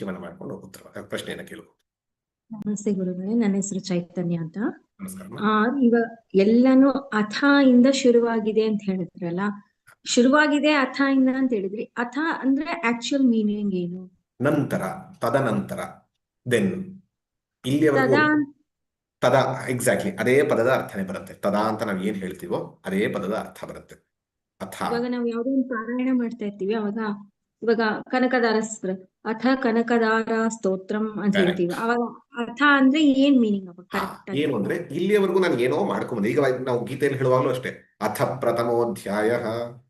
ಜೀವನ ಮಾಡ್ಕೊಂಡು ಉತ್ತರ ಪ್ರಶ್ನೆಯನ್ನ ಕೇಳಬಹುದು. ನಮಸ್ತೆ ಗುರುಗಳೇ, ನನ್ನ ಹೆಸರು ಚೈತನ್ಯ ಅಂತ. ನಮಸ್ಕಾರ. ಇವಾಗ ಎಲ್ಲಾನು ಅಥ ಇಂದ ಶುರುವಾಗಿದೆ ಅಂತ ಹೇಳಿದ್ರಲ್ಲ, ಶುರುವಾಗಿದೆ ಅಥ ಇಂದ ಅಂತ ಹೇಳಿದ್ರಿ. ಅಥ ಅಂದ್ರೆ ಆಕ್ಚುಯಲ್ ಮೀನಿಂಗ್ ಏನು? ನಂತರ, ತದನಂತರ, ದೆನ್. ಇಲ್ಲಿಯವರೆಗೂ ತದಾ, ಎಕ್ಸಾಕ್ಟ್ಲಿ ಅದೇ ಪದದ ಅರ್ಥನೇ ಬರುತ್ತೆ. ತದಾ ಅಂತ ನಾವು ಏನ್ ಹೇಳ್ತೀವೋ ಅದೇ ಪದದ ಅರ್ಥ ಬರುತ್ತೆ. ಅಥ. ಇವಾಗ ನಾವು ಯಾವುದೋ ಒಂದು ಪಾರಾಯಣ ಮಾಡ್ತಾ ಇರ್ತೀವಿ, ಇವಾಗ ಕನಕದಾರ ಅಥ ಕನಕದಾರ ಸ್ತೋತ್ರಂ ಅಂತ ಹೇಳ್ತೀವಿ. ಅವಾಗ ಅಥ ಅಂದ್ರೆ ಏನ್ ಮೀನಿಂಗ್? ಏನು ಅಂದ್ರೆ ಇಲ್ಲಿಯವರೆಗೂ ನಾನು ಏನೋ ಮಾಡ್ಕೊಂಬಂದೆ. ಈಗ ನಾವು ಗೀತೆಯಲ್ಲಿ ಹೇಳುವಾಗಲೂ ಅಷ್ಟೇ, ಅಥ ಪ್ರಥಮೋಧ್ಯಾಯ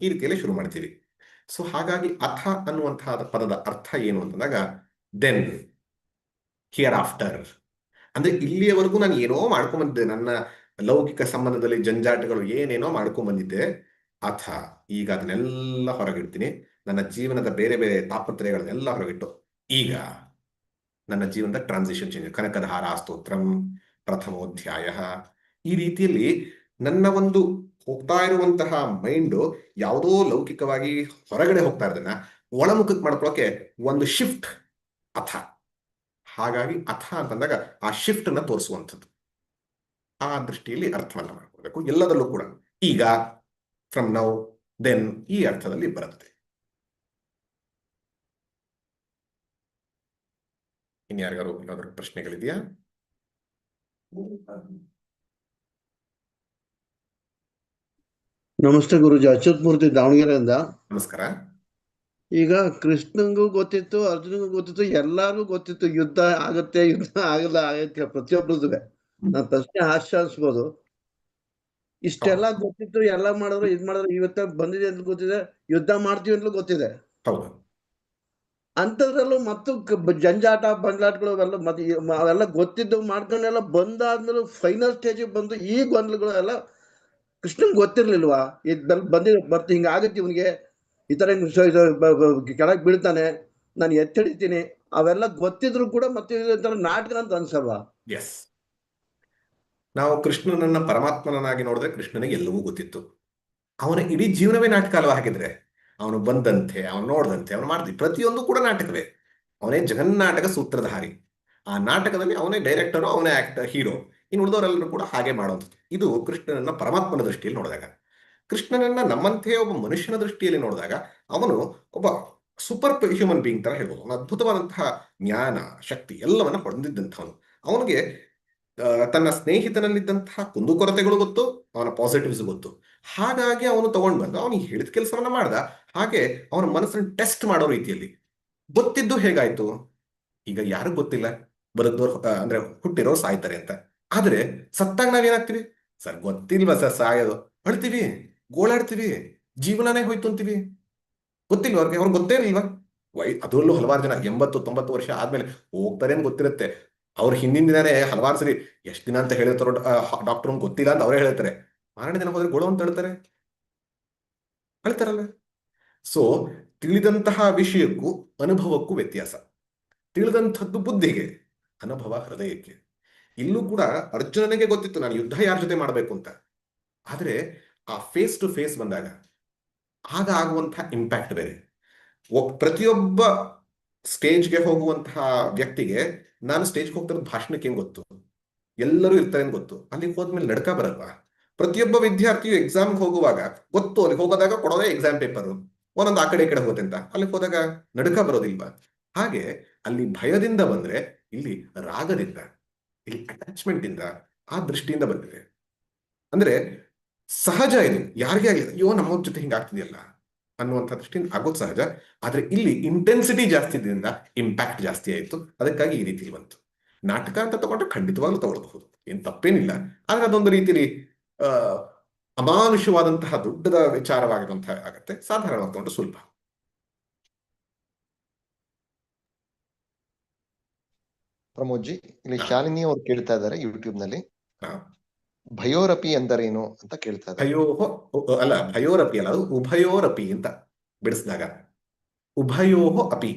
ಈ ರೀತಿಯಲ್ಲಿ ಶುರು ಮಾಡ್ತೀವಿ. ಸೊ ಹಾಗಾಗಿ ಅಥ ಅನ್ನುವಂತಹ ಪದದ ಅರ್ಥ ಏನು ಅಂತಂದಾಗ ದೆನ್, ಹಿಯರ್ ಆಫ್ಟರ್. ಅಂದ್ರೆ ಇಲ್ಲಿಯವರೆಗೂ ನಾನು ಏನೋ ಮಾಡ್ಕೊಂಡ್ಬಂದಿದ್ದೆ, ನನ್ನ ಲೌಕಿಕ ಸಂಬಂಧದಲ್ಲಿ ಜಂಜಾಟಗಳು ಏನೇನೋ ಮಾಡ್ಕೊಂಡ್ಬಂದಿದ್ದೆ. ಅಥ ಈಗ ಅದನ್ನೆಲ್ಲ ಹೊರಗಿಡ್ತೀನಿ, ನನ್ನ ಜೀವನದ ಬೇರೆ ಬೇರೆ ತಾಪತ್ರಯಗಳನ್ನೆಲ್ಲ ಹೊರಗಿಟ್ಟು ಈಗ ನನ್ನ ಜೀವನದ ಟ್ರಾನ್ಸಿಷನ್ ಚೇಂಜ್. ಕನಕಧಾರ ಸ್ತೋತ್ರಂ ಪ್ರಥಮೋಧ್ಯಾಯ ಈ ರೀತಿಯಲ್ಲಿ ನನ್ನ ಒಂದು ಹೋಗ್ತಾ ಇರುವಂತಹ ಮೈಂಡು ಯಾವುದೋ ಲೌಕಿಕವಾಗಿ ಹೊರಗಡೆ ಹೋಗ್ತಾ ಇರೋದನ್ನ ಒಳಮುಖಕ್ಕೆ ಮಾಡ್ಕೊಳ್ಳೋಕೆ ಒಂದು ಶಿಫ್ಟ್ ಅಥ. ಹಾಗಾಗಿ ಅಥ ಅಂತಂದಾಗ ಆ ಶಿಫ್ಟ್ ಅನ್ನ ತೋರಿಸುವಂಥದ್ದು. ಆ ದೃಷ್ಟಿಯಲ್ಲಿ ಅರ್ಥವನ್ನ ಮಾಡ್ಕೊಳ್ಬೇಕು ಎಲ್ಲದರಲ್ಲೂ ಕೂಡ. ಈಗ, ಫ್ರಮ್ ನೌ, ದೆನ್ ಈ ಅರ್ಥದಲ್ಲಿ ಬರುತ್ತೆ. ಇನ್ಯಾರಿಗಾರು ಯಾವ್ದಾದ್ರು ಪ್ರಶ್ನೆಗಳಿದೆಯಾ? ನಮಸ್ತೆ ಗುರುಜಿ, ಅಚ್ಯುತ್ ಮೂರ್ತಿ, ದಾವಣಗೆರೆಯಿಂದ. ನಮಸ್ಕಾರ. ಈಗ ಕೃಷ್ಣಂಗೂ ಗೊತ್ತಿತ್ತು, ಅರ್ಜುನಿಗೂ ಗೊತ್ತಿತ್ತು, ಎಲ್ಲಾರ್ಗೂ ಗೊತ್ತಿತ್ತು ಯುದ್ಧ ಆಗತ್ತೆ, ಯುದ್ಧ ಆಗಲ್ಲ ಆಗತ್ತೆ ಪ್ರತಿಯೊಬ್ಬರದ್ದು. ನನ್ನ ಪ್ರಶ್ನೆ ಹಾಸ್ಯ ಅನ್ಸ್ಬೋದು. ಇಷ್ಟೆಲ್ಲ ಗೊತ್ತಿತ್ತು, ಎಲ್ಲ ಮಾಡಿದ್ರು, ಇದ್ ಮಾಡಿದ್ರು, ಇವತ್ತ ಬಂದಿದೆ ಅಂತ ಗೊತ್ತಿದೆ, ಯುದ್ಧ ಮಾಡ್ತೀವಿ ಅಂತಲೂ ಗೊತ್ತಿದೆ. ಅಂಥದ್ರಲ್ಲೂ ಮತ್ತು ಜಂಜಾಟ ಬಂಗ್ಲಾಟ್ಗಳು ಅವೆಲ್ಲ ಗೊತ್ತಿದ್ದು ಮಾಡ್ಕೊಂಡೆಲ್ಲ ಬಂದಾದ್ಮೇಲೆ ಫೈನಲ್ ಸ್ಟೇಜಿಗೆ ಬಂದು ಈ ಗೊಂದಲಗಳು ಎಲ್ಲ ಕೃಷ್ಣನ್ ಗೊತ್ತಿರ್ಲಿಲ್ವಾ? ಬರ್ತಿ ಹಿಂಗಾಗತ್ತೆ, ಇವನಿಗೆ ಈ ತರ ಕೆಳಗೆ ಬೀಳ್ತಾನೆ, ನಾನು ಎತ್ತಿಡಿತೀನಿ, ಅವೆಲ್ಲ ಗೊತ್ತಿದ್ರು ಕೂಡ ಮತ್ತೆ ನಾಟಕ ಅಂತ ಅನ್ಸಲ್ವಾ? ಎಸ್, ನಾವು ಕೃಷ್ಣನನ್ನ ಪರಮಾತ್ಮನಾಗಿ ನೋಡಿದ್ರೆ ಕೃಷ್ಣನಿಗೆ ಎಲ್ಲವೂ ಗೊತ್ತಿತ್ತು. ಅವನ ಇಡೀ ಜೀವನವೇ ನಾಟಕ ಅಲ್ವಾ? ಹಾಗಿದ್ರೆ ಅವನು ಬಂದಂತೆ, ಅವನು ನೋಡ್ದಂತೆ, ಅವನು ಮಾಡ್ತಿ ಪ್ರತಿಯೊಂದು ಕೂಡ ನಾಟಕವೇ. ಅವನೇ ಜಗನ್ನಾಟಕ ಸೂತ್ರಧಾರಿ. ಆ ನಾಟಕದಲ್ಲಿ ಅವನೇ ಡೈರೆಕ್ಟರು, ಅವನೇ ಆಕ್ಟರ್, ಹೀರೋ. ಇನ್ನು ಉಳಿದವರೆಲ್ಲರೂ ಕೂಡ ಹಾಗೆ ಮಾಡುವಂಥದ್ದು. ಇದು ಕೃಷ್ಣನನ್ನ ಪರಮಾತ್ಮನ ದೃಷ್ಟಿಯಲ್ಲಿ ನೋಡಿದಾಗ. ಕೃಷ್ಣನನ್ನ ನಮ್ಮಂತೆಯೇ ಒಬ್ಬ ಮನುಷ್ಯನ ದೃಷ್ಟಿಯಲ್ಲಿ ನೋಡಿದಾಗ ಅವನು ಒಬ್ಬ ಸೂಪರ್ ಹ್ಯೂಮನ್ ಬೀಯಿಂಗ್ ತರ ಹೇಳ್ಬೋದು. ಅವನು ಅದ್ಭುತವಾದಂತಹ ಜ್ಞಾನ, ಶಕ್ತಿ ಎಲ್ಲವನ್ನ ಹೊಂದಿದ್ದಂಥವನು. ಅವನಿಗೆ ತನ್ನ ಸ್ನೇಹಿತನಲ್ಲಿದ್ದಂತಹ ಕುಂದುಕೊರತೆಗಳು ಗೊತ್ತು, ಅವನ ಪಾಸಿಟಿವ್ಸ್ ಗೊತ್ತು. ಹಾಗಾಗಿ ಅವನು ತಗೊಂಡು ಬಂದು ಅವನಿಗೆ ಹೇಳಿದ ಕೆಲಸವನ್ನ ಮಾಡ್ದ. ಹಾಗೆ ಅವನ ಮನಸ್ಸನ್ನು ಟೆಸ್ಟ್ ಮಾಡೋ ರೀತಿಯಲ್ಲಿ ಗೊತ್ತಿದ್ದು ಹೇಗಾಯ್ತು? ಈಗ ಯಾರಿಗೂ ಗೊತ್ತಿಲ್ಲ ಬದುಕ್ದವ್ರು ಅಂದ್ರೆ ಹುಟ್ಟಿರೋರು ಸಾಯ್ತಾರೆ ಅಂತ. ಆದ್ರೆ ಸತ್ತಾಗ ನಾವೇನಾಗ್ತೀವಿ? ಸರ್ ಗೊತ್ತಿಲ್ವಾ ಸರ್ ಸಾಯೋದು? ಅಳ್ತೀವಿ, ಗೋಳಾಡ್ತೀವಿ, ಜೀವನನೇ ಹೋಯ್ತು ಅಂತೀವಿ. ಗೊತ್ತಿಲ್ವ ಅವ್ರಿಗೆ? ಅವ್ರಿಗೆ ಗೊತ್ತೇ ಇಲ್ವಾ? ಅದರಲ್ಲೂ ಹಲವಾರು ಜನ 80-90 ವರ್ಷ ಆದ್ಮೇಲೆ ಹೋಗ್ತಾರೆ ಅಂತ ಗೊತ್ತಿರುತ್ತೆ. ಅವ್ರ ಹಿಂದಿನ ದಿನಾನೇ ಹಲವಾರು ಸರಿ ಎಷ್ಟು ದಿನ ಅಂತ ಹೇಳಿರ್ತಾರೋ ಡಾಕ್ಟರ್ ಗೊತ್ತಿಲ್ಲ ಅಂತ ಅವರೇ ಹೇಳ್ತಾರೆ. ಮಾರನೇ ದಿನ ಹೋದ್ರೆ ಗೋಳು ಅಂತ ಹೇಳ್ತಾರಲ್ಲ. ಸೊ ತಿಳಿದಂತಹ ವಿಷಯಕ್ಕೂ ಅನುಭವಕ್ಕೂ ವ್ಯತ್ಯಾಸ. ತಿಳಿದಂಥದ್ದು ಬುದ್ಧಿಗೆ, ಅನುಭವ ಹೃದಯಕ್ಕೆ. ಇಲ್ಲೂ ಕೂಡ ಅರ್ಜುನನಿಗೆ ಗೊತ್ತಿತ್ತು ನಾನು ಯುದ್ಧ ಯಾರ ಜೊತೆ ಮಾಡಬೇಕು ಅಂತ. ಆದ್ರೆ ಆ ಫೇಸ್ ಟು ಫೇಸ್ ಬಂದಾಗ ಆಗ ಆಗುವಂತಹ ಇಂಪ್ಯಾಕ್ಟ್ ಬೇರೆ. ಪ್ರತಿಯೊಬ್ಬ ಸ್ಟೇಜ್ಗೆ ಹೋಗುವಂತಹ ವ್ಯಕ್ತಿಗೆ ನಾನು ಸ್ಟೇಜ್ಗೆ ಹೋಗ್ತಿರೋದು ಭಾಷಣಕ್ಕೆ ಏನ್ ಗೊತ್ತು, ಎಲ್ಲರೂ ಇರ್ತಾರೆ ಅಂತ ಗೊತ್ತು. ಅಲ್ಲಿಗೆ ಹೋದ್ಮೇಲೆ ನಡ್ಕ ಬರಲ್ವಾ? ಪ್ರತಿಯೊಬ್ಬ ವಿದ್ಯಾರ್ಥಿಯು ಎಕ್ಸಾಮ್ಗೆ ಹೋಗುವಾಗ ಗೊತ್ತು, ಅಲ್ಲಿಗೆ ಹೋಗೋದಾಗ ಕೊಡೋದೇ ಎಕ್ಸಾಮ್ ಪೇಪರ್, ಒಂದೊಂದು ಆ ಕಡೆ ಈ ಕಡೆ ಹೋಗುತ್ತೆ ಅಂತ. ಅಲ್ಲಿಗೆ ಹೋದಾಗ ನಡ್ಕ ಬರೋದಿಲ್ವಾ? ಹಾಗೆ ಅಲ್ಲಿ ಭಯದಿಂದ ಬಂದ್ರೆ ಇಲ್ಲಿ ರಾಗದಿಂದ, ಇಲ್ಲಿ ಅಟ್ಯಾಚ್ಮೆಂಟ್ ಇಂದ, ಆ ದೃಷ್ಟಿಯಿಂದ ಬಂದಿದೆ. ಅಂದ್ರೆ ಸಹಜ ಇದು, ಯಾರಿಗೇ ಆಗಲಿ ಅಯ್ಯೋ ನಮ್ಮ ಜೊತೆ ಹಿಂಗಾಗ್ತಿದೆಯಲ್ಲ ಅನ್ನುವಂಥ ದೃಷ್ಟಿಯಿಂದ ಆಗೋದು ಸಹಜ. ಆದ್ರೆ ಇಲ್ಲಿ ಇಂಟೆನ್ಸಿಟಿ ಜಾಸ್ತಿ ಇದ್ರಿಂದ ಇಂಪ್ಯಾಕ್ಟ್ ಜಾಸ್ತಿ ಆಯಿತು. ಅದಕ್ಕಾಗಿ ಈ ರೀತಿ ಬಂತು. ನಾಟಕ ಅಂತ ತಗೊಂಡ್ರೆ ಖಂಡಿತವಾಗ್ಲೂ ತಗೊಳ್ಬಹುದು, ಏನ್ ತಪ್ಪೇನಿಲ್ಲ. ಆದ್ರೆ ಅದೊಂದು ರೀತಿಲಿ ಅಮಾನುಷವಾದಂತಹ ದೊಡ್ಡದ ವಿಚಾರವಾಗಿರುವಂತಹ ಆಗತ್ತೆ. ಸಾಧಾರಣವಾಗಿ ತಗೊಂಡು ಸುಲಭ. ಪ್ರಮೋದ್ಜಿ, ಇಲ್ಲಿ ಶಾಲಿನಿ ಅವ್ರು ಕೇಳ್ತಾ ಇದ್ದಾರೆ ಯೂಟ್ಯೂಬ್ ನಲ್ಲಿ, ಭಯೋರಪಿ ಎಂದರೇನು ಅಂತ ಕೇಳ್ತಾ ಇದ್ದಾರೆ. ಅಲ್ಲ, ಭಯೋರಪಿ ಅಲ್ಲ, ಅದು ಉಭಯೋರಪಿ ಅಂತ ಬಿಡಿಸಿದಾಗ ಉಭಯೋಹೋ ಅಪಿ.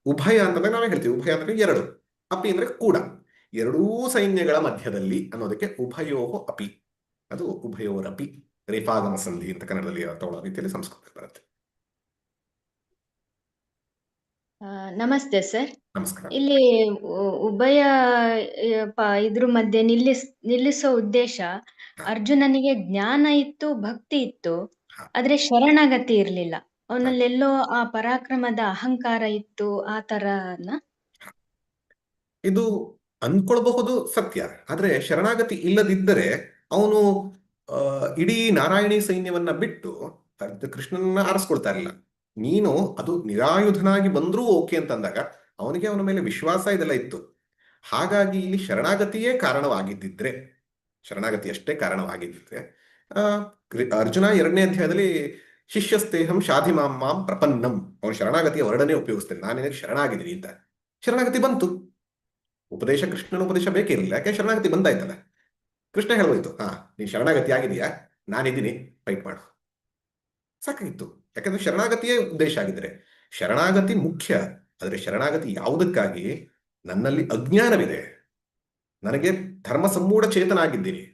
ಉಭಯ ಅಂತಂದ್ರೆ ನಾವೇ ಹೇಳ್ತೀವಿ, ಉಭಯ ಅಂದ್ರೆ ಎರಡು, ಅಪಿ ಅಂದ್ರೆ ಕೂಡ, ಎರಡೂ ಸೈನ್ಯಗಳ ಮಧ್ಯದಲ್ಲಿ ಅನ್ನೋದಕ್ಕೆ ಉಭಯೋಹೋ ಅಪಿ. ಅದು ಉಭಯೋರಪಿ, ರೇಫಾಗಮ ಸಂಧಿ ಅಂತ ಕನ್ನಡದಲ್ಲಿ ತಗೊಳ್ಳೋ ರೀತಿಯಲ್ಲಿ ಸಂಸ್ಕೃತ ಬರುತ್ತೆ. ಆ, ನಮಸ್ತೆ ಸರ್. ನಮಸ್ಕಾರ. ಇಲ್ಲಿ ಉಭಯ ಇದ್ರ ಮಧ್ಯೆ ನಿಲ್ಲಿಸೋ ಉದ್ದೇಶ, ಹಾ. ಅರ್ಜುನನಿಗೆ ಜ್ಞಾನ ಇತ್ತು, ಭಕ್ತಿ ಇತ್ತು, ಹಾ. ಆದ್ರೆ ಶರಣಾಗತಿ ಇರ್ಲಿಲ್ಲ. ಅವನಲ್ಲೆಲ್ಲೋ ಆ ಪರಾಕ್ರಮದ ಅಹಂಕಾರ ಇತ್ತು, ಆ ತರನ. ಇದು ಅಂದ್ಕೊಳ್ಬಹುದು ಸತ್ಯ, ಆದ್ರೆ ಶರಣಾಗತಿ ಇಲ್ಲದಿದ್ದರೆ ಅವನು ಇಡೀ ನಾರಾಯಣಿ ಸೈನ್ಯವನ್ನ ಬಿಟ್ಟು ಕೃಷ್ಣನನ್ನ ಆರಿಸ್ಕೊಳ್ತಾ ಇರಲಿಲ್ಲ. ನೀನು ಅದು ನಿರಾಯುಧನಾಗಿ ಬಂದ್ರೂ ಓಕೆ ಅಂತಂದಾಗ ಅವನಿಗೆ ಅವನ ಮೇಲೆ ವಿಶ್ವಾಸ ಇದೆಲ್ಲ ಇತ್ತು. ಹಾಗಾಗಿ ಇಲ್ಲಿ ಶರಣಾಗತಿಯೇ ಕಾರಣವಾಗಿದ್ದಿದ್ರೆ, ಶರಣಾಗತಿ ಅಷ್ಟೇ ಕಾರಣವಾಗಿದ್ದಿದ್ರೆ, ಅರ್ಜುನ 2ನೇ ಅಧ್ಯಾಯದಲ್ಲಿ ಶಿಷ್ಯಸ್ತೇಹಂ ಶಾಧಿ ಮಾಂ ಮಾಂ ಪ್ರಪನ್ನಂ, ಅವನು ಶರಣಾಗತಿಯ ವರ್ಣನೆ ಉಪಯೋಗಿಸ್ತೇನೆ, ನಾನು ನಿನಗೆ ಶರಣಾಗಿದ್ದೀನಿ ಅಂತ. ಶರಣಾಗತಿ ಬಂತು. ಕೃಷ್ಣನ ಉಪದೇಶ ಬೇಕೇ ಇರಲಿಲ್ಲ, ಯಾಕೆ ಶರಣಾಗತಿ ಬಂದಾಯ್ತಲ್ಲ. ಕೃಷ್ಣ ಹೇಳ್ಬೋಯ್ತು, ನೀನ್ ಶರಣಾಗತಿ ಆಗಿದೆಯಾ, ನಾನಿದ್ದೀನಿ, ಫೈಟ್ ಮಾಡು, ಸಾಕಾಗಿತ್ತು. ಯಾಕಂದ್ರೆ ಶರಣಾಗತಿಯೇ ಉದ್ದೇಶ ಆಗಿದ್ರೆ. ಶರಣಾಗತಿ ಮುಖ್ಯ, ಆದರೆ ಶರಣಾಗತಿ ಯಾವುದಕ್ಕಾಗಿ? ನನ್ನಲ್ಲಿ ಅಜ್ಞಾನವಿದೆ, ನನಗೆ ಧರ್ಮ ಸಮ್ಮೂಢ ಚೇತನ ಆಗಿದ್ದೀನಿ,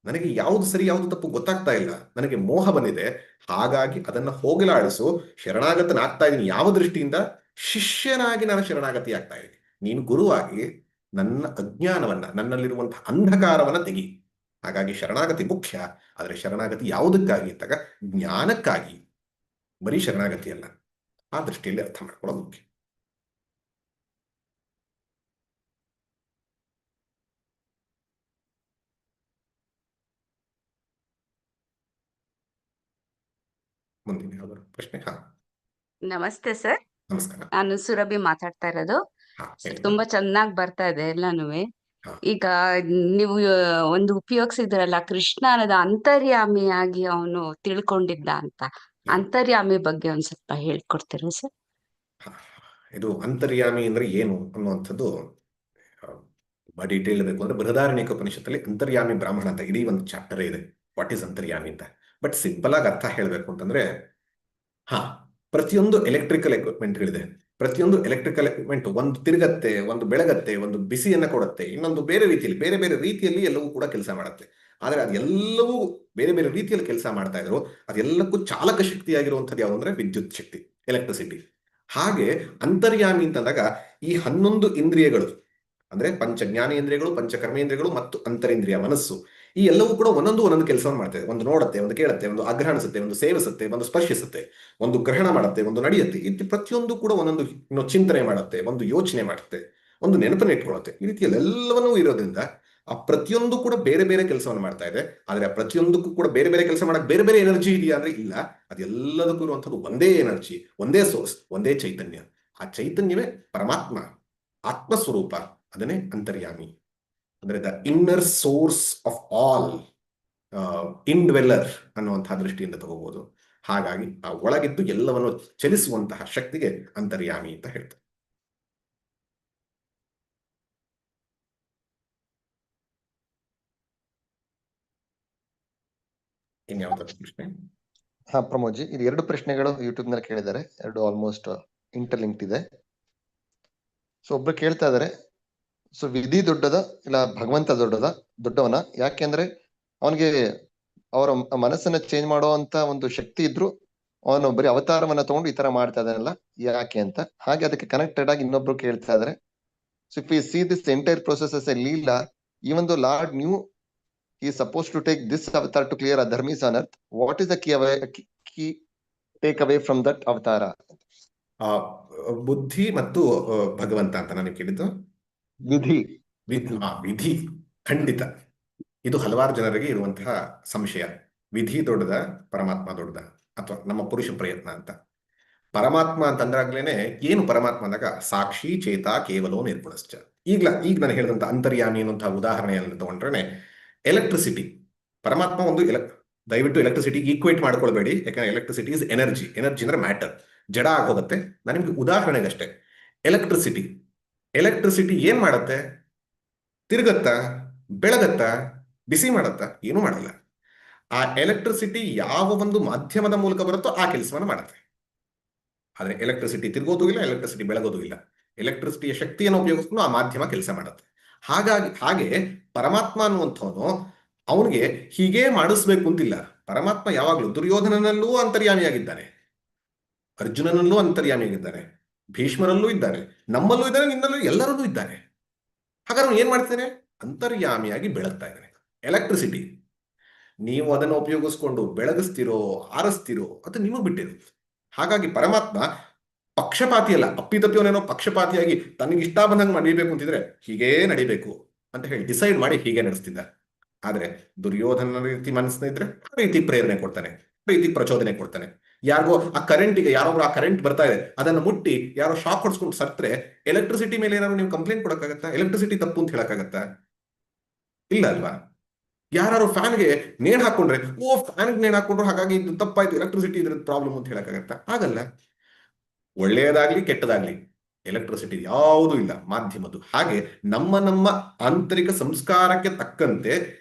ನನಗೆ ಯಾವುದು ಸರಿ ಯಾವುದು ತಪ್ಪು ಗೊತ್ತಾಗ್ತಾ ಇಲ್ಲ, ನನಗೆ ಮೋಹ ಬಂದಿದೆ, ಹಾಗಾಗಿ ಅದನ್ನ ಹೋಗಲಾಡಿಸು. ಶರಣಾಗತನಾಗ್ತಾ ಇದ್ದೀನಿ ಯಾವ ದೃಷ್ಟಿಯಿಂದ? ಶಿಷ್ಯನಾಗಿ ನಾನು ಶರಣಾಗತಿ ಆಗ್ತಾ ಇದ್ದೀನಿ. ನೀನು ಗುರುವಾಗಿ ನನ್ನ ಅಜ್ಞಾನವನ್ನ, ನನ್ನಲ್ಲಿರುವಂತಹ ಅಂಧಕಾರವನ್ನ ತೆಗಿ. ಹಾಗಾಗಿ ಶರಣಾಗತಿ ಮುಖ್ಯ, ಆದರೆ ಶರಣಾಗತಿ ಯಾವುದಕ್ಕಾಗಿ ಅಂತಾಗ ಜ್ಞಾನಕ್ಕಾಗಿ, ಬರೀ ಶರಣಾಗತಿ ಅಲ್ಲ. ಆ ದೃಷ್ಟಿಯಲ್ಲಿ ಅರ್ಥ ಮಾಡ್ಕೊಳ್ಳೋದು ಮುಖ್ಯ. ಮುಂದಿನ ಯಾವ್ದಾದ್ರು ಪ್ರಶ್ನೆ? ನಮಸ್ತೆ ಸರ್, ನಮಸ್ಕಾರ. ನಾನು ಸುರಭಿ ಮಾತಾಡ್ತಾ ಇರೋದು. ಹೇಳಿ. ತುಂಬಾ ಚೆನ್ನಾಗಿ ಬರ್ತಾ ಇದೆ ಎಲ್ಲಾನು. ಹಾ. ಈಗ ನೀವು ಒಂದು ಉಪಯೋಗಿಸಿದ್ರಲ್ಲ, ಕೃಷ್ಣ ಅನ್ನೋದು ಅಂತರ್ಯಾಮಿಯಾಗಿ ಅವನು ತಿಳ್ಕೊಂಡಿದ್ದ ಅಂತ. ಅಂತರ್ಯಾಮಿ ಬಗ್ಗೆ ಒಂದ್ ಸ್ವಲ್ಪ ಹೇಳ್ಕೊಡ್ತೀರಾ ಸರ್? ಇದು ಅಂತರ್ಯಾಮಿ ಅಂದ್ರೆ ಏನು ಅನ್ನುವಂಥದ್ದು ಡೀಟೇಲ್ ಬೇಕು ಅಂದ್ರೆ ಬೃಹದಾರಣ್ಯಕ ಉಪನಿಷತ್ತಲ್ಲಿ ಅಂತರ್ಯಾಮಿ ಬ್ರಾಹ್ಮಣ ಅಂತ ಇಡೀ ಒಂದು ಚಾಪ್ಟರ್ ಇದೆ, ವಾಟ್ ಈಸ್ ಅಂತರ್ಯಾಮಿ ಅಂತ. ಬಟ್ ಸಿಂಪಲ್ ಆಗಿ ಅರ್ಥ ಹೇಳಬೇಕು ಅಂತಂದ್ರೆ, ಪ್ರತಿಯೊಂದು ಎಲೆಕ್ಟ್ರಿಕಲ್ ಎಕ್ವಿಪ್ಮೆಂಟ್ಗಳಿದೆ. ಪ್ರತಿಯೊಂದು ಎಲೆಕ್ಟ್ರಿಕಲ್ ಎಕ್ವಿಪ್ಮೆಂಟ್ ಒಂದು ತಿರುಗತ್ತೆ, ಒಂದು ಬೆಳಗತ್ತೆ, ಒಂದು ಬಿಸಿಯನ್ನ ಕೊಡುತ್ತೆ, ಇನ್ನೊಂದು ಬೇರೆ ರೀತಿಯಲ್ಲಿ, ಬೇರೆ ಬೇರೆ ರೀತಿಯಲ್ಲಿ ಎಲ್ಲವೂ ಕೂಡ ಕೆಲಸ ಮಾಡುತ್ತೆ. ಆದರೆ ಅದೆಲ್ಲವೂ ಬೇರೆ ಬೇರೆ ರೀತಿಯಲ್ಲಿ ಕೆಲಸ ಮಾಡ್ತಾ ಇದ್ರು. ಅದೆಲ್ಲಕ್ಕೂ ಚಾಲಕ ಶಕ್ತಿಯಾಗಿರುವಂಥದ್ದು ಯಾವುದು ಅಂದ್ರೆ ವಿದ್ಯುತ್ ಶಕ್ತಿ, ಎಲೆಕ್ಟ್ರಿಸಿಟಿ. ಹಾಗೆ ಅಂತರ್ಯಾಮಿ ಅಂತಂದಾಗ ಈ 11 ಇಂದ್ರಿಯಗಳು ಅಂದ್ರೆ ಪಂಚ ಜ್ಞಾನೇಂದ್ರಿಯಗಳು, ಪಂಚ ಕರ್ಮೇಂದ್ರಿಯಗಳು ಮತ್ತು ಅಂತರೇಂದ್ರಿಯ ಮನಸ್ಸು, ಈ ಎಲ್ಲವೂ ಕೂಡ ಒಂದೊಂದು ಕೆಲಸವನ್ನು ಮಾಡ್ತದೆ. ಒಂದು ನೋಡುತ್ತೆ, ಒಂದು ಕೇಳುತ್ತೆ, ಒಂದು ಅಗ್ರಹಣಿಸುತ್ತೆ, ಒಂದು ಸೇವಿಸುತ್ತೆ, ಒಂದು ಸ್ಪರ್ಶಿಸುತ್ತೆ, ಒಂದು ಗ್ರಹಣ ಮಾಡುತ್ತೆ, ಒಂದು ನಡೆಯುತ್ತೆ. ಇದು ಪ್ರತಿಯೊಂದು ಕೂಡ ಒಂದೊಂದು ಚಿಂತನೆ ಮಾಡುತ್ತೆ, ಒಂದು ಯೋಚನೆ ಮಾಡುತ್ತೆ, ಒಂದು ನೆನಪನ್ನು ಇಟ್ಕೊಳ್ಳುತ್ತೆ. ಈ ರೀತಿಯಲ್ಲಿ ಎಲ್ಲವನ್ನೂ ಇರೋದ್ರಿಂದ ಆ ಪ್ರತಿಯೊಂದು ಕೂಡ ಬೇರೆ ಬೇರೆ ಕೆಲಸವನ್ನು ಮಾಡ್ತಾ ಇದೆ. ಆದ್ರೆ ಆ ಪ್ರತಿಯೊಂದಕ್ಕೂ ಕೂಡ ಬೇರೆ ಬೇರೆ ಕೆಲಸ ಮಾಡಕ್ಕೆ ಬೇರೆ ಬೇರೆ ಎನರ್ಜಿ ಇದೆಯಾ ಅಂದ್ರೆ ಇಲ್ಲ. ಅದೆಲ್ಲದಕ್ಕೂ ಇರುವಂಥದ್ದು ಒಂದೇ ಎನರ್ಜಿ, ಒಂದೇ ಸೋರ್ಸ್, ಒಂದೇ ಚೈತನ್ಯ. ಆ ಚೈತನ್ಯವೇ ಪರಮಾತ್ಮ, ಆತ್ಮಸ್ವರೂಪ. ಅದನ್ನೇ ಅಂತರ್ಯಾಮಿ ಅಂದ್ರೆ the inner source of all, indweller ಅನ್ನುವಂತಹ ದೃಷ್ಟಿಯಿಂದ ತಗೋಬಹುದು. ಹಾಗಾಗಿ ಆ ಒಳಗಿದ್ದು ಎಲ್ಲವನ್ನು ಚಲಿಸುವಂತಹ ಶಕ್ತಿಗೆ ಅಂತರ್ಯಾಮಿ ಅಂತ ಹೇಳ್ತಾರೆ. ಇನ್ಯಾವುದಾದ್ರು ಪ್ರಶ್ನೆ? ಪ್ರಮೋದ್ ಜಿ, ಇದು 2 ಪ್ರಶ್ನೆಗಳು ಯೂಟ್ಯೂಬ್ ನಲ್ಲಿ ಕೇಳಿದ್ದಾರೆ, 2 ಆಲ್ಮೋಸ್ಟ್ ಇಂಟರ್ಲಿಂಕ್ಡ್ ಇದೆ. ಸೊ ಒಬ್ರು ಕೇಳ್ತಾ ಇದಾರೆ, ಸೊ ವಿಧಿ ದೊಡ್ಡದ ಇಲ್ಲ ಭಗವಂತ ದೊಡ್ಡವನ? ಯಾಕೆಂದ್ರೆ ಅವನಿಗೆ ಅವರ ಮನಸ್ಸನ್ನ ಚೇಂಜ್ ಮಾಡುವಂತ ಒಂದು ಶಕ್ತಿ ಇದ್ರು, ಅವನು ಬರೀ ಅವತಾರವನ್ನ ತಗೊಂಡು ಈ ತರ ಮಾಡ್ತಾ ಇದ್ದಾನಲ್ಲ, ಯಾಕೆ ಅಂತ. ಹಾಗೆ ಅದಕ್ಕೆ ಕನೆಕ್ಟೆಡ್ ಆಗಿ ಇನ್ನೊಬ್ರು ಕೇಳ್ತಾ ಇದಾರೆ, so if we see this entire process as a leela, even though lord knew he is supposed to take this avatar to clear adharmis on earth, what is the key take away from that avatara? ಬುದ್ಧಿ ಮತ್ತು ಭಗವಂತ ಅಂತ ನಾನು ಕೇಳಿದ್ದು. ವಿಧಿ ಖಂಡಿತ. ಇದು ಹಲವಾರು ಜನರಿಗೆ ಇರುವಂತಹ ಸಂಶಯ. ವಿಧಿ ದೊಡ್ಡದ, ಪರಮಾತ್ಮ ದೊಡ್ಡದ, ಅಥವಾ ನಮ್ಮ ಪುರುಷ ಪ್ರಯತ್ನ ಅಂತ. ಪರಮಾತ್ಮ ಅಂತಂದ್ರಾಗ್ಲೇನೆ ಏನು ಪರಮಾತ್ಮ ಅಂದಾಗ ಸಾಕ್ಷಿ ಚೇತ ಕೇವಲೋ ನಿರ್ಗುಣಶ್ಚ. ಈಗ ನಾನು ಹೇಳಿದಂತ ಅಂತರ್ಯಾಮಿ ಅನ್ನುವಂತಹ ಉದಾಹರಣೆಯನ್ನು ತಗೊಂಡ್ರೆ, ಎಲೆಕ್ಟ್ರಿಸಿಟಿ, ಪರಮಾತ್ಮ ಒಂದು ದಯವಿಟ್ಟು ಎಲೆಕ್ಟ್ರಿಸಿಟಿ ಈಕ್ವೇಟ್ ಮಾಡ್ಕೊಳ್ಬೇಡಿ. ಯಾಕಂದ್ರೆ ಎಲೆಕ್ಟ್ರಿಸಿಟಿ ಇಸ್ ಎನರ್ಜಿ ಅಂದ್ರೆ ಮ್ಯಾಟರ್, ಜಡ ಆಗೋಗುತ್ತೆ. ನಾನು ನಿಮ್ಗೆ ಉದಾಹರಣೆಗಷ್ಟೇ. ಎಲೆಕ್ಟ್ರಿಸಿಟಿ ಏನ್ ಮಾಡುತ್ತೆ? ತಿರುಗತ್ತಾ, ಬೆಳಗತ್ತಾ, ಬಿಸಿ ಮಾಡತ್ತಾ? ಏನೂ ಮಾಡಲ್ಲ. ಆ ಎಲೆಕ್ಟ್ರಿಸಿಟಿ ಯಾವ ಒಂದು ಮಾಧ್ಯಮದ ಮೂಲಕ ಬರುತ್ತೋ ಆ ಕೆಲಸವನ್ನು ಮಾಡುತ್ತೆ. ಆದ್ರೆ ಎಲೆಕ್ಟ್ರಿಸಿಟಿ ತಿರುಗೋದು ಇಲ್ಲ, ಎಲೆಕ್ಟ್ರಿಸಿಟಿ ಬೆಳಗೋದು ಇಲ್ಲ. ಎಲೆಕ್ಟ್ರಿಸಿಟಿಯ ಶಕ್ತಿಯನ್ನು ಉಪಯೋಗಿಸ್ಕೊಂಡು ಆ ಮಾಧ್ಯಮ ಕೆಲಸ ಮಾಡುತ್ತೆ. ಹಾಗೆ ಪರಮಾತ್ಮ ಅನ್ನುವಂಥವನು ಅವನಿಗೆ ಹೀಗೆ ಮಾಡಿಸ್ಬೇಕು ಅಂತಿಲ್ಲ. ಪರಮಾತ್ಮ ಯಾವಾಗಲೂ ದುರ್ಯೋಧನನಲ್ಲೂ ಅಂತರ್ಯಾಮಿಯಾಗಿದ್ದಾನೆ, ಅರ್ಜುನನಲ್ಲೂ ಅಂತರ್ಯಾಮಿಯಾಗಿದ್ದಾನೆ, ಭೀಷ್ಮರಲ್ಲೂ ಇದ್ದಾನೆ, ನಮ್ಮಲ್ಲೂ ಇದ್ದಾನೆ, ನಿನ್ನಲ್ಲೂ, ಎಲ್ಲರಲ್ಲೂ ಇದ್ದಾನೆ. ಹಾಗಾದ್ರೆ ಅವನು ಏನ್ ಮಾಡ್ತಾನೆ? ಅಂತರ್ಯಾಮಿಯಾಗಿ ಬೆಳಗ್ತಾ ಇದ್ದಾನೆ. ಎಲೆಕ್ಟ್ರಿಸಿಟಿ, ನೀವು ಅದನ್ನು ಉಪಯೋಗಿಸ್ಕೊಂಡು ಬೆಳಗಿಸ್ತಿರೋ ಆರಿಸ್ತಿರೋ ಅದು ನಿಮಗೆ ಬಿಟ್ಟಿದೆ. ಹಾಗಾಗಿ ಪರಮಾತ್ಮ ಪಕ್ಷಪಾತಿ ಅಲ್ಲ, ಅಪ್ಪಿತಪ್ಪಿಯವನೇನೋ ಪಕ್ಷಪಾತಿಯಾಗಿ ತನಗೆ ಇಷ್ಟ ಬಂದಂಗೆ ನಡೀಬೇಕು ಅಂತಿದ್ರೆ ಹೀಗೇ ನಡಿಬೇಕು ಅಂತ ಹೇಳಿ ಡಿಸೈಡ್ ಮಾಡಿ ಹೀಗೆ ನಡೆಸ್ತಿದ್ದ. ಆದ್ರೆ ದುರ್ಯೋಧನ ರೀತಿ ಮನಸ್ಸಿನ ಇದ್ರೆ ಆ ರೀತಿ ಪ್ರೇರಣೆ ಕೊಡ್ತಾನೆ, ಆ ರೀತಿ ಪ್ರಚೋದನೆ ಕೊಡ್ತಾನೆ. ಯಾರಿಗೋ ಆ ಕರೆಂಟಿಗೆ, ಯಾರೊಬ್ರು ಆ ಕರೆಂಟ್ ಬರ್ತಾ ಇದೆ ಅದನ್ನು ಮುಟ್ಟಿ ಯಾರೋ ಶಾಕ್ ಹೊಡ್ಸ್ಕೊಂಡು ಸತ್ರೆ ಎಲೆಕ್ಟ್ರಿಸಿಟಿ ಮೇಲೆ ಏನಾದ್ರು ನೀವು ಕಂಪ್ಲೇಂಟ್ ಕೊಡಕ್ಕಾಗತ್ತಾ? ಎಲೆಕ್ಟ್ರಿಸಿಟಿ ತಪ್ಪು ಅಂತ ಹೇಳಕ್ಕಾಗತ್ತಾ? ಇಲ್ಲ ಅಲ್ವಾ? ಯಾರು ಫ್ಯಾನ್ಗೆ ನೇಣು ಹಾಕೊಂಡ್ರೆ ಫ್ಯಾನ್ಗೆ ನೇಣು ಹಾಕೊಂಡ್ರು ಹಾಗಾಗಿ ಇದು ತಪ್ಪಾಯ್ತು, ಎಲೆಕ್ಟ್ರಿಸಿಟಿ ಇದ್ರ ಪ್ರಾಬ್ಲಮ್ ಅಂತ ಹೇಳಕ್ಕಾಗತ್ತಾ? ಆಗಲ್ಲ. ಒಳ್ಳೆಯದಾಗ್ಲಿ ಕೆಟ್ಟದಾಗ್ಲಿ ಎಲೆಕ್ಟ್ರಿಸಿಟಿ ಯಾವುದೂ ಇಲ್ಲ, ಮಾಧ್ಯಮದ್ದು. ಹಾಗೆ ನಮ್ಮ ಆಂತರಿಕ ಸಂಸ್ಕಾರಕ್ಕೆ ತಕ್ಕಂತೆ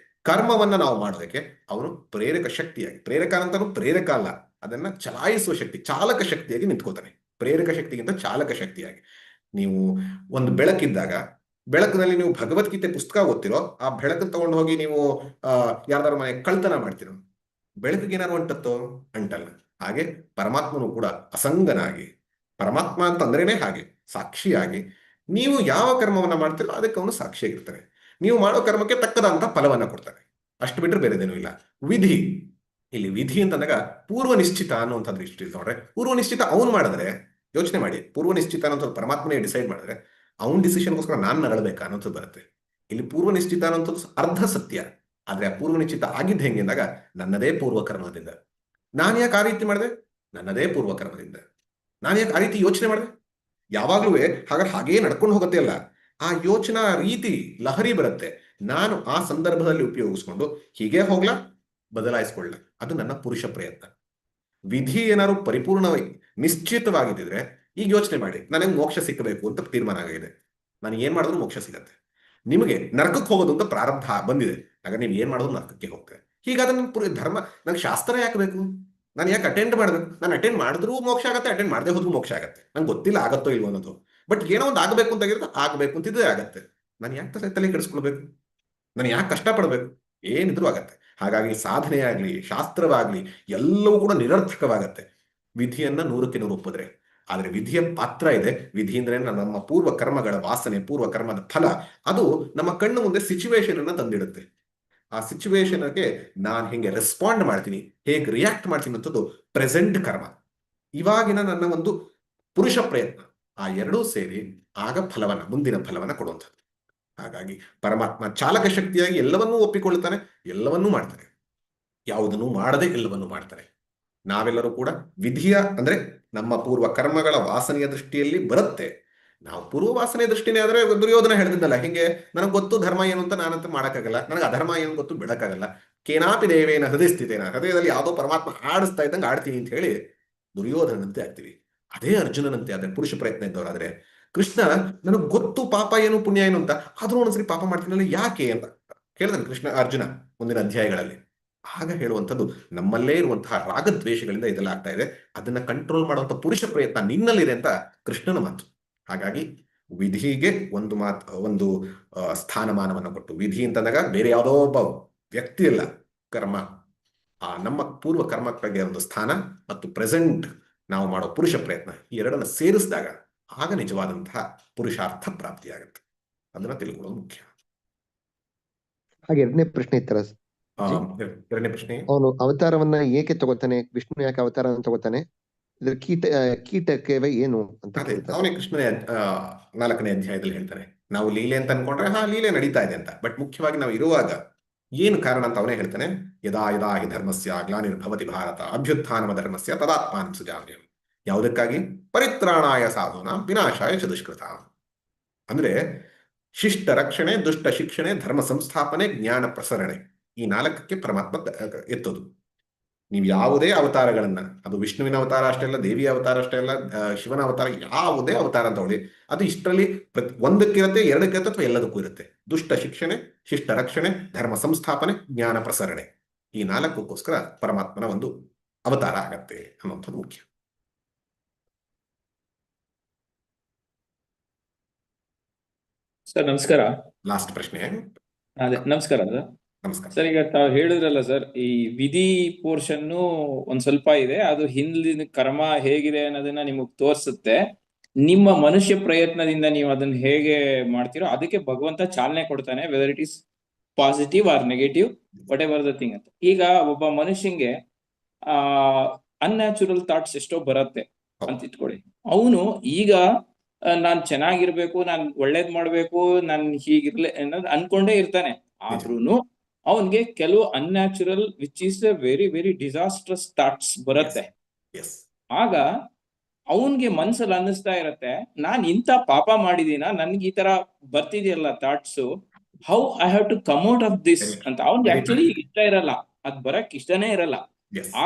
ಕರ್ಮವನ್ನ ನಾವು ಮಾಡೋದಕ್ಕೆ ಅವನು ಪ್ರೇರಕ ಶಕ್ತಿಯಾಗಿ, ಪ್ರೇರಕ ಅಂತಾನು ಪ್ರೇರಕ ಅಲ್ಲ, ಅದನ್ನ ಚಲಾಯಿಸುವ ಶಕ್ತಿ, ಚಾಲಕ ಶಕ್ತಿಯಾಗಿ ನಿಂತ್ಕೋತಾನೆ. ಪ್ರೇರಕ ಶಕ್ತಿಗಿಂತ ಚಾಲಕ ಶಕ್ತಿಯಾಗಿ. ನೀವು ಒಂದು ಬೆಳಕಿದ್ದಾಗ ಬೆಳಕಿನಲ್ಲಿ ನೀವು ಭಗವದ್ಗೀತೆ ಪುಸ್ತಕ ಓದ್ತಿರೋ, ಆ ಬೆಳಕು ತಗೊಂಡು ಹೋಗಿ ನೀವು ಯಾರ್ದಾರು ಮನೆ ಕಳ್ತನ ಮಾಡ್ತಿರೋ, ಬೆಳಕಿಗೆ ಏನಾರು ಅಂಟತ್ತೋ? ಅಂಟಲ್ಲ. ಹಾಗೆ ಪರಮಾತ್ಮನು ಕೂಡ ಅಸಂಗನಾಗಿ, ಪರಮಾತ್ಮ ಅಂತ ಅಂದ್ರೇನೆ ಹಾಗೆ ಸಾಕ್ಷಿಯಾಗಿ, ನೀವು ಯಾವ ಕರ್ಮವನ್ನ ಮಾಡ್ತೀರೋ ಅದಕ್ಕೆ ಅವನು ಸಾಕ್ಷಿಯಾಗಿರ್ತಾನೆ. ನೀವು ಮಾಡೋ ಕರ್ಮಕ್ಕೆ ತಕ್ಕದಂತ ಫಲವನ್ನ ಕೊಡ್ತಾನೆ. ಅಷ್ಟು ಬಿಟ್ಟರೆ ಬೇರೆದೇನೂ ಇಲ್ಲ. ವಿಧಿ, ಇಲ್ಲಿ ವಿಧಿ ಅಂತಂದಾಗ ಪೂರ್ವ ನಿಶ್ಚಿತ ಅನ್ನುವಂಥ ದೃಷ್ಟಿ ನೋಡ್ರೆ, ಪೂರ್ವ ನಿಶ್ಚಿತ ಅವನು ಮಾಡಿದ್ರೆ, ಯೋಚನೆ ಮಾಡಿ, ಪೂರ್ವ ನಿಶ್ಚಿತ ಅನ್ನೋಂಥದ್ದು ಪರಮಾತ್ಮನೇ ಡಿಸೈಡ್ ಮಾಡಿದ್ರೆ ಅವನ ಡಿಸಿಷನ್ಗೋಸ್ಕರ ನಾನು ನಗಳಬೇಕಾ ಅನ್ನೋದು ಬರುತ್ತೆ. ಇಲ್ಲಿ ಪೂರ್ವ ನಿಶ್ಚಿತ ಅನ್ನೋಂಥದ್ದು ಅರ್ಧ ಸತ್ಯ. ಆದ್ರೆ ಆ ಪೂರ್ವ ನಿಶ್ಚಿತ ಆಗಿದ್ದು ಹೆಂಗೆ ಅಂದಾಗ ನನ್ನದೇ ಪೂರ್ವ ಕರ್ಮದಿಂದ. ನಾನು ಯಾಕೆ ಆ ರೀತಿ ಮಾಡಿದೆ? ನನ್ನದೇ ಪೂರ್ವ ಕರ್ಮದಿಂದ. ನಾನು ಯಾಕೆ ಆ ರೀತಿ ಯೋಚನೆ ಮಾಡಿದೆ? ಯಾವಾಗ್ಲೂ ಹಾಗಾದ್ರೆ ಹಾಗೇ ನಡ್ಕೊಂಡು ಹೋಗುತ್ತೆ ಅಲ್ಲ, ಆ ಯೋಚನಾ ರೀತಿ ಲಹರಿ ಬರುತ್ತೆ. ನಾನು ಆ ಸಂದರ್ಭದಲ್ಲಿ ಉಪಯೋಗಿಸ್ಕೊಂಡು ಹೀಗೆ ಹೋಗ್ಲಾ, ಬದಲಾಯಿಸ್ಕೊಳ್ಳ, ಅದು ನನ್ನ ಪುರುಷ ಪ್ರಯತ್ನ. ವಿಧಿ ಏನಾದ್ರು ಪರಿಪೂರ್ಣವಾಗಿ ನಿಶ್ಚಿತವಾಗಿದ್ದಿದ್ರೆ, ಈಗ ಯೋಚನೆ ಮಾಡಿ, ನನಗೆ ಮೋಕ್ಷ ಸಿಕ್ಕಬೇಕು ಅಂತ ತೀರ್ಮಾನ ಆಗಿದೆ, ನಾನು ಏನ್ ಮಾಡಿದ್ರು ಮೋಕ್ಷ ಸಿಗತ್ತೆ. ನಿಮಗೆ ನರಕಕ್ಕೆ ಹೋಗೋದು ಅಂತ ಪ್ರಾರಬ್ಧ ಬಂದಿದೆ, ಆಗ ನೀವು ಏನ್ ಮಾಡೋದು ನರಕಕ್ಕೆ ಹೋಗ್ತೇವೆ. ಹೀಗಾದ್ರೆ ನನ್ನ ಧರ್ಮ, ನಂಗೆ ಶಾಸ್ತ್ರ ಯಾಕೆ ಬೇಕು? ನಾನು ಯಾಕೆ ಅಟೆಂಡ್ ಮಾಡಬೇಕು? ನಾನು ಅಟೆಂಡ್ ಮಾಡಿದ್ರೂ ಮೋಕ್ಷ ಆಗತ್ತೆ, ಅಟೆಂಡ್ ಮಾಡದೆ ಹೋದ್ರೂ ಮೋಕ್ಷ ಆಗತ್ತೆ. ನಂಗೆ ಗೊತ್ತಿಲ್ಲ ಆಗತ್ತೋ ಇಲ್ವೋ ಅನ್ನೋದು. ಬಟ್ ಏನೋ ಒಂದು ಆಗಬೇಕು ಅಂತ ಆಗಬೇಕು ಅಂತಿದ್ರೆ ಆಗತ್ತೆ. ನಾನು ಯಾಕೆ ತಲೆ ಕೆಡಿಸ್ಕೊಳ್ಬೇಕು? ನಾನು ಯಾಕೆ ಕಷ್ಟಪಡಬೇಕು? ಏನಿದ್ರು ಆಗತ್ತೆ. ಹಾಗಾಗಿ ಸಾಧನೆ ಆಗ್ಲಿ, ಶಾಸ್ತ್ರವಾಗ್ಲಿ ಎಲ್ಲವೂ ಕೂಡ ನಿರರ್ಥಕವಾಗತ್ತೆ ವಿಧಿಯನ್ನ 100ಕ್ಕೆ 100 ಒಪ್ಪಿದ್ರೆ. ಆದ್ರೆ ವಿಧಿಯ ಪಾತ್ರ ಇದೆ. ವಿಧಿ ಅಂದ್ರೆ ನಮ್ಮ ಪೂರ್ವ ಕರ್ಮಗಳ ವಾಸನೆ, ಪೂರ್ವ ಕರ್ಮದ ಫಲ, ಅದು ನಮ್ಮ ಕಣ್ಣು ಮುಂದೆ ಸಿಚುವೇಶನ್ ಅನ್ನ ತಂದಿಡುತ್ತೆ. ಆ ಸಿಚುವೇಶನ್ಗೆ ನಾನು ಹೆಂಗೆ ರೆಸ್ಪಾಂಡ್ ಮಾಡ್ತೀನಿ, ಹೇಗೆ ರಿಯಾಕ್ಟ್ ಮಾಡ್ತೀನಿ ಅಂತದ್ದು ಪ್ರೆಸೆಂಟ್ ಕರ್ಮ. ಇವಾಗಿನ ನನ್ನ ಒಂದು ಪುರುಷ ಪ್ರಯತ್ನ, ಆ ಎರಡೂ ಸೇರಿ ಆಗ ಫಲವನ್ನ, ಮುಂದಿನ ಫಲವನ್ನ ಕೊಡುವಂಥದ್ದು. ಹಾಗಾಗಿ ಪರಮಾತ್ಮ ಚಾಲಕ ಶಕ್ತಿಯಾಗಿ ಎಲ್ಲವನ್ನೂ ಒಪ್ಪಿಕೊಳ್ಳುತ್ತಾನೆ, ಎಲ್ಲವನ್ನೂ ಮಾಡ್ತಾನೆ, ಯಾವುದನ್ನು ಮಾಡದೆ ಎಲ್ಲವನ್ನೂ ಮಾಡ್ತಾನೆ. ನಾವೆಲ್ಲರೂ ಕೂಡ ವಿಧಿಯ ಅಂದ್ರೆ ನಮ್ಮ ಪೂರ್ವ ಕರ್ಮಗಳ ವಾಸನೆಯ ದೃಷ್ಟಿಯಲ್ಲಿ ಬರುತ್ತೆ. ನಾವು ಪೂರ್ವ ವಾಸನೆಯ ದೃಷ್ಟಿನೇ ಆದ್ರೆ ದುರ್ಯೋಧನ ಹೇಳ್ತಿದ್ದಲ್ಲ, ಹಿಂಗೆ ನನಗೆ ಗೊತ್ತು ಧರ್ಮ ಏನು ಅಂತ ನಾನಂತ ಮಾಡಕ್ಕಾಗಲ್ಲ, ನನಗೆ ಅಧರ್ಮ ಏನು ಗೊತ್ತು ಬಿಡಕ್ಕಾಗಲ್ಲ, ಕೇನಾಪಿ ದೇವೇನ ಹೃದಯ ಸ್ಥಿತೇನ, ಹೃದಯದಲ್ಲಿ ಯಾವುದೋ ಪರಮಾತ್ಮ ಆಡಿಸ್ತಾ ಇದ್ದಂಗೆ ಆಡ್ತೀನಿ ಅಂತ ಹೇಳಿ ದುರ್ಯೋಧನಂತೆ ಆಗ್ತೀವಿ. ಅದೇ ಅರ್ಜುನನಂತೆ ಆದ್ರೆ, ಪುರುಷ ಪ್ರಯತ್ನ ಇದ್ದವರಾದ್ರೆ, ಕೃಷ್ಣ ನನಗೆ ಗೊತ್ತು ಪಾಪ ಏನು ಪುಣ್ಯ ಏನು ಅಂತ, ಆದ್ರೂ ಒಂದ್ಸರಿ ಪಾಪ ಮಾಡ್ತೀನಲ್ಲ ಯಾಕೆ ಅಂತ ಕೇಳಿದ್ರೆ ಕೃಷ್ಣ ಅರ್ಜುನ ಮುಂದಿನ ಅಧ್ಯಾಯಗಳಲ್ಲಿ. ಆಗ ಹೇಳುವಂಥದ್ದು ನಮ್ಮಲ್ಲೇ ಇರುವಂತಹ ರಾಗದ್ವೇಷಗಳಿಂದ ಇದೆಲ್ಲ ಆಗ್ತಾ ಇದೆ, ಅದನ್ನ ಕಂಟ್ರೋಲ್ ಮಾಡುವಂತ ಪುರುಷ ಪ್ರಯತ್ನ ನಿನ್ನಲ್ಲಿದೆ ಅಂತ ಕೃಷ್ಣನ ಮಾತು. ಹಾಗಾಗಿ ವಿಧಿಗೆ ಒಂದು ಸ್ಥಾನಮಾನವನ್ನು ಕೊಟ್ಟು, ವಿಧಿ ಅಂತಂದಾಗ ಬೇರೆ ಯಾವುದೋ ಒಬ್ಬ ವ್ಯಕ್ತಿ ಅಲ್ಲ, ಕರ್ಮ, ಆ ನಮ್ಮ ಪೂರ್ವ ಕರ್ಮಕ್ಕೆ ಒಂದು ಸ್ಥಾನ ಮತ್ತು ಪ್ರೆಸೆಂಟ್ ನಾವು ಮಾಡೋ ಪುರುಷ ಪ್ರಯತ್ನ, ಈ ಎರಡನ್ನ ಸೇರಿಸಿದಾಗ ಆಗ ನಿಜವಾದಂತಹ ಪುರುಷಾರ್ಥ ಪ್ರಾಪ್ತಿಯಾಗುತ್ತೆ. ಅದನ್ನ ತಿಳ್ಕೊಳ್ಳೋದು ಮುಖ್ಯ. ಹಾಗೆ ಎರಡನೇ ಪ್ರಶ್ನೆ ಇತ್ತರ, ಎರಡನೇ ಪ್ರಶ್ನೆ, ಅವನು ಅವತಾರವನ್ನ ಏಕೆ ತಗೋತಾನೆ? ವಿಷ್ಣು ಯಾಕೆ ಅವತಾರ ತಗೋತಾನೆ? ಇದ್ರ ಕೀಟಕ್ಕೆ ಏನು ಅಂತ ಕೇಳ್ತಾರೆ. ಅವನೇ ಕೃಷ್ಣನೇ 4ನೇ ಅಧ್ಯಾಯದಲ್ಲಿ ಹೇಳ್ತಾನೆ. ನಾವು ಲೀಲೆ ಅಂತ ಅನ್ಕೊಂಡ್ರೆ ಲೀಲೆ ನಡೀತಾ ಇದೆ ಅಂತ, ಬಟ್ ಮುಖ್ಯವಾಗಿ ನಾವು ಇರುವಾಗ ಏನು ಕಾರಣ ಅಂತ ಅವನೇ ಹೇಳ್ತಾನೆ. ಯದಾ ಯದಾ ಹಿ ಧರ್ಮಸ್ಯ ಗ್ಲಾನಿರ್ಭವತಿ ಭಾರತ ಅಭ್ಯುತ್ಥಾನಮ ಧರ್ಮಸ್ಯ ತದಾತ್ಮಾನಂ ಸೃಜಾಮ್ಯಹಂ. ಯಾವುದಕ್ಕಾಗಿ? ಪರಿತ್ರಾಣಾಯ ಸಾಧೂನಾಂ ವಿನಾಶಾಯ ಚ ದುಷ್ಕೃತಾಂ. ಅಂದ್ರೆ ಶಿಷ್ಟ ರಕ್ಷಣೆ, ದುಷ್ಟ ಶಿಕ್ಷಣೆ, ಧರ್ಮ ಸಂಸ್ಥಾಪನೆ, ಜ್ಞಾನ ಪ್ರಸರಣೆ, ಈ 4ಕ್ಕೆ ಪರಮಾತ್ಮ ಎತ್ತೋದು. ನೀವು ಯಾವುದೇ ಅವತಾರಗಳನ್ನ, ಅದು ವಿಷ್ಣುವಿನ ಅವತಾರ ಅಷ್ಟೇ ಅಲ್ಲ, ದೇವಿಯ ಅವತಾರ ಅಷ್ಟೇ ಅಲ್ಲ, ಶಿವನ ಅವತಾರ, ಯಾವುದೇ ಅವತಾರ ಅಂತ ಹೇಳಿ ಅದು ಇಷ್ಟರಲ್ಲಿ ಒಂದಕ್ಕಿರುತ್ತೆ, ಎರಡಕ್ಕಿರುತ್ತೆ, ಅಥವಾ ಎಲ್ಲದಕ್ಕೂ ಇರುತ್ತೆ. ದುಷ್ಟ ಶಿಕ್ಷಣೆ, ಶಿಷ್ಟ ರಕ್ಷಣೆ, ಧರ್ಮ ಸಂಸ್ಥಾಪನೆ, ಜ್ಞಾನ ಪ್ರಸರಣೆ, ಈ 4ಕ್ಕೋಸ್ಕರ ಪರಮಾತ್ಮನ ಒಂದು ಅವತಾರ ಆಗತ್ತೆ ಅನ್ನುವಂಥದ್ದು ಮುಖ್ಯ. ಸರ್ ನಮಸ್ಕಾರ. ಲಾಸ್ಟ್ ಪ್ರಶ್ನೆ. ಅದೇ ನಮಸ್ಕಾರ ಸರ್. ನಮಸ್ಕಾರ ಸರ್, ಈಗ ತಾವು ಹೇಳಿದ್ರಲ್ಲ ಸರ್, ಈ ವಿಧಿ ಪೋರ್ಷನ್ ಒಂದ್ ಸ್ವಲ್ಪ ಇದೆ, ಅದು ಹಿಂದಿನ ಕರ್ಮ ಹೇಗಿದೆ ಅನ್ನೋದನ್ನ ನಿಮಗ್ ತೋರಿಸುತ್ತೆ. ನಿಮ್ಮ ಮನುಷ್ಯ ಪ್ರಯತ್ನದಿಂದ ನೀವು ಅದನ್ನ ಹೇಗೆ ಮಾಡ್ತೀರೋ ಅದಕ್ಕೆ ಭಗವಂತ ಚಾಲನೆ ಕೊಡ್ತಾನೆ, whether it is positive or negative, whatever the thing ಅಂತ. ಈಗ ಒಬ್ಬ ಮನುಷ್ಯಂಗೆ ಅನ್ಯಾಚುರಲ್ ಥಾಟ್ಸ್ ಎಷ್ಟೋ ಬರುತ್ತೆ ಅಂತ ಇಟ್ಕೊಳ್ಳಿ. ಅವನು ಈಗ ನಾನ್ ಚೆನ್ನಾಗಿರ್ಬೇಕು, ನಾನ್ ಒಳ್ಳೇದ್ ಮಾಡ್ಬೇಕು, ನಾನ್ ಹೀಗಿರ್ಲೆ ಅನ್ನೋದು ಅನ್ಕೊಂಡೇ ಇರ್ತಾನೆ. ಆದ್ರೂನು ಅವನ್ಗೆ ಕೆಲವು unnatural which is A very very disastrous thoughts ಬರುತ್ತೆ. ಎಸ್ ಆಗ ಅವನ್ಗೆ ಮನ್ಸಲ್ಲಿ ಅನ್ನಿಸ್ತಾ ಇರತ್ತೆ, ನಾನ್ ಇಂಥ ಪಾಪ ಮಾಡಿದೀನ, ನನ್ಗೆ ಈ ತರ ಬರ್ತಿದೆಯಲ್ಲ thoughts, how I have to come out of this ಅಂತ. ಅವ್ನ್ಗೆ ಆಕ್ಚುಲಿ ಇಷ್ಟ ಇರಲ್ಲ, ಅದ್ ಬರಕ್ ಇಷ್ಟನೇ ಇರಲ್ಲ.